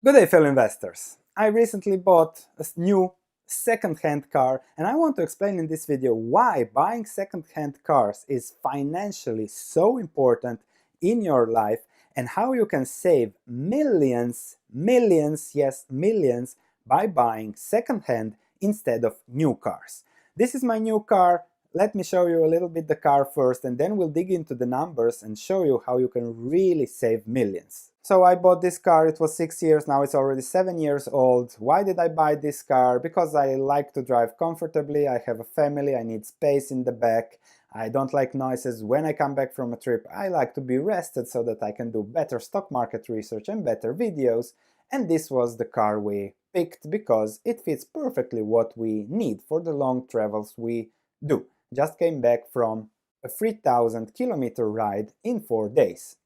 Good day, fellow investors. I recently bought a new second-hand car, and I want to explain in this video why buying second-hand cars is financially so important in your life and how you can save millions, yes, millions, by buying second-hand instead of new cars. This is my new car. Let me show you a little bit the car first, and then we'll dig into the numbers and show you how you can really save millions. So I bought this car, it was 6 years, now it's already 7 years old. Why did I buy this car? Because I like to drive comfortably, I have a family, I need space in the back, I don't like noises when I come back from a trip, I like to be rested so that I can do better stock market research and better videos, and this was the car we picked because it fits perfectly what we need for the long travels we do. Just came back from a 3,000-kilometer ride in 4 days.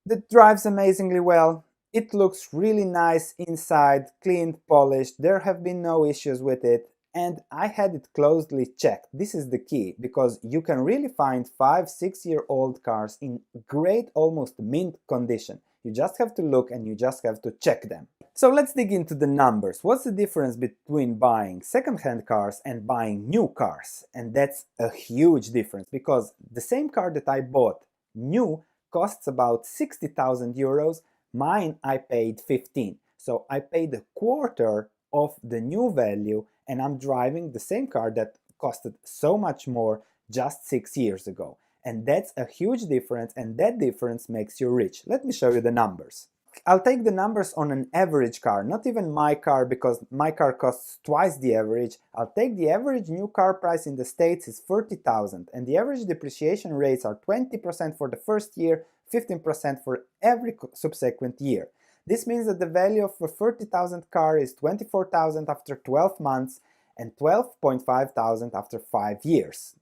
It drives amazingly well, it looks really nice inside, cleaned, polished, there have been no issues with it, and I had it closely checked. This is the key, because you can really find 5-6-year-old cars in great, almost mint condition. You just have to look and you just have to check them. So let's dig into the numbers. What's the difference between buying second-hand cars and buying new cars? And that's a huge difference, because the same car that I bought new costs about 60,000 euros, mine I paid 15. So I paid a quarter of the new value and I'm driving the same car that costed so much more just 6 years ago. And that's a huge difference, and that difference makes you rich. Let me show you the numbers. I'll take the numbers on an average car, not even my car, because my car costs twice the average. I'll take the average new car price in the States is 30,000, and the average depreciation rates are 20% for the first year, 15% for every subsequent year. This means that the value of a 30,000 car is 24,000 after 12 months and 12,500 after 5 years.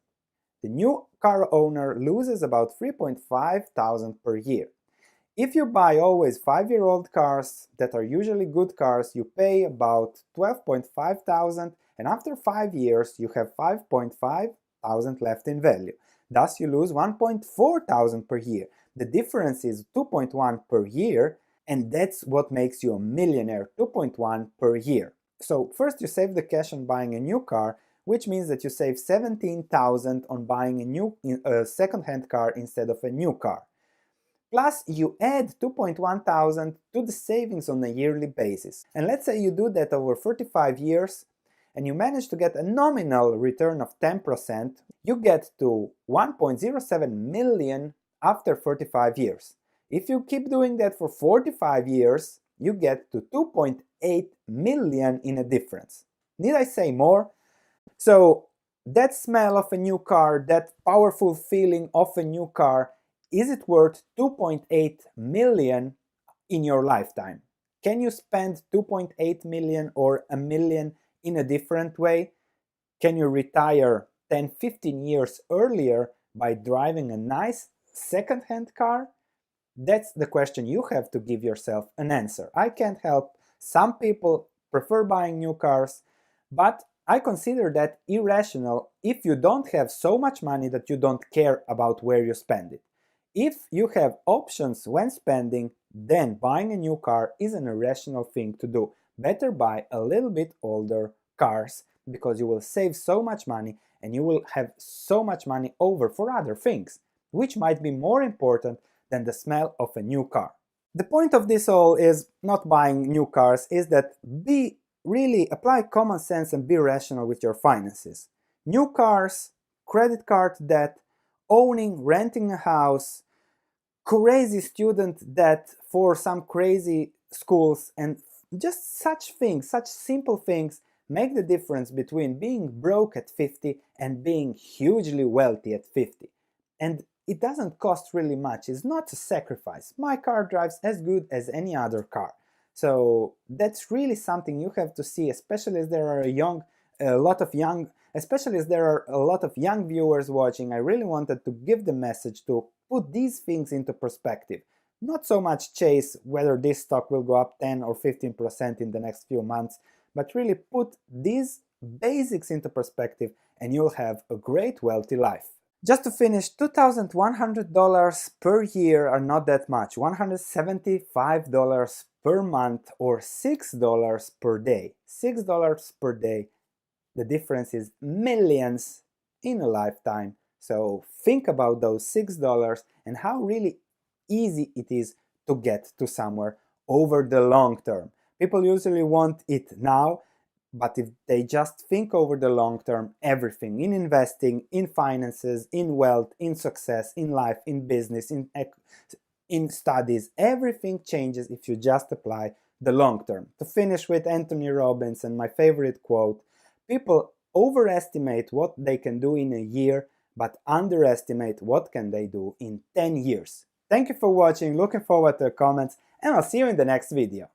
The new car owner loses about 3,500 per year. If you buy always 5-year-old cars that are usually good cars, you pay about 12,500, and after 5 years you have 5,500 left in value. Thus you lose 1,400 per year. The difference is 2.1 per year, and that's what makes you a millionaire, 2.1 per year. So first you save the cash on buying a new car, which means that you save 17,000 on buying a second-hand car instead of a new car. Plus, you add 2,100 to the savings on a yearly basis. And let's say you do that over 35 years and you manage to get a nominal return of 10%, you get to 1.07 million after 35 years. If you keep doing that for 45 years, you get to 2.8 million in a difference. Need I say more? So, that smell of a new car, that powerful feeling of a new car, is it worth 2.8 million in your lifetime? Can you spend 2.8 million or a million in a different way? Can you retire 10-15 years earlier by driving a nice second-hand car? That's the question you have to give yourself an answer. I can't help. Some people prefer buying new cars, but I consider that irrational if you don't have so much money that you don't care about where you spend it. If you have options when spending, then buying a new car is an irrational thing to do. Better buy a little bit older cars, because you will save so much money and you will have so much money over for other things, which might be more important than the smell of a new car. The point of this all is not buying new cars, is that really apply common sense and be rational with your finances. New cars, credit card debt, owning, renting a house, crazy student debt for some crazy schools, and just such things, such simple things make the difference between being broke at 50 and being hugely wealthy at 50. And it doesn't cost really much, it's not a sacrifice. My car drives as good as any other car. So that's really something you have to see, especially as there are a lot of young viewers watching. I really wanted to give the message to put these things into perspective. Not so much chase whether this stock will go up 10 or 15% in the next few months, but really put these basics into perspective and you'll have a great wealthy life. Just to finish, $2,100 per year are not that much, $175 per month or $6 per day. $6 per day, the difference is millions in a lifetime. So think about those $6 and how really easy it is to get to somewhere over the long term. People usually want it now, but if they just think over the long term, everything in investing, in finances, in wealth, in success, in life, in business, in studies, everything changes if you just apply the long term. To finish with Anthony Robbins and my favorite quote, people overestimate what they can do in a year, but underestimate what can they do in 10 years. Thank you for watching, looking forward to your comments, and I'll see you in the next video.